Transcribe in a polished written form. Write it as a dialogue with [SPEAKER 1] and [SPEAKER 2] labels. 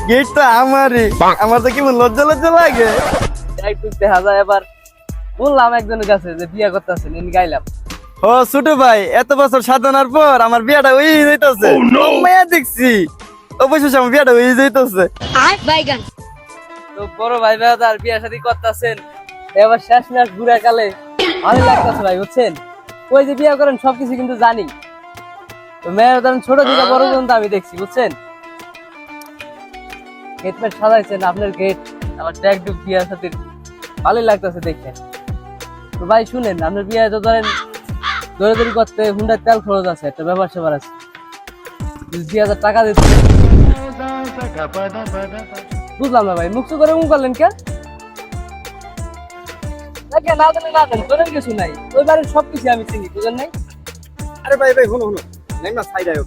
[SPEAKER 1] Gate তো আমারই। আমার তো কেমন লজ্জা লজ্জা লাগে।
[SPEAKER 2] একটু দেখা যায় এবার বললাম একজনের কাছে যে বিয়ে করতেছেন এনে গাইলাম।
[SPEAKER 1] ও ছোট ভাই, এত বছর সাধনার পর আমার বিয়াটা হয়ে যাইতেছে। মায়া দেখছি অবশ্যই আমার বিয়াটা হয়ে যাইতেছে।
[SPEAKER 2] তো বড় ভাই আর বিয়ে শাদী করতেছেন, এবার শেষ ম্যাচ ঘুরে কালে ভালো লাগতেছে ভাই বুঝছেন। ওই যে বিয়ে করেন সবকিছু কিন্তু জানি। তো মেয়ের ধরেন ছোট থেকে বড় পর্যন্ত আমি দেখছি বুঝছেন। গেট মেট সাজাইছেন, আপনার গেট আমার ট্যাগ ডুক বিয়ে শাদীর ভালোই লাগতেছে দেখে। তো ভাই শুনেন, আপনার বিয়ে তো ধরেন দৌড়াদৌড়ি করতে হুন্ডার তেল খরচ আছে, একটা ব্যাপার স্যাপার আছে। 2,000 টাকা দিতে বুঝলাম না ভাই, মুখ করে মুখ করলেন কে? না জানেন না জানেন তোরের কিছু নাই, ওই বাড়ির সবকিছু আমি চিনি, বুঝেন নাই?
[SPEAKER 1] আরে ভাই ভাই, শুনো শুনো, নেই না সাইড আয়।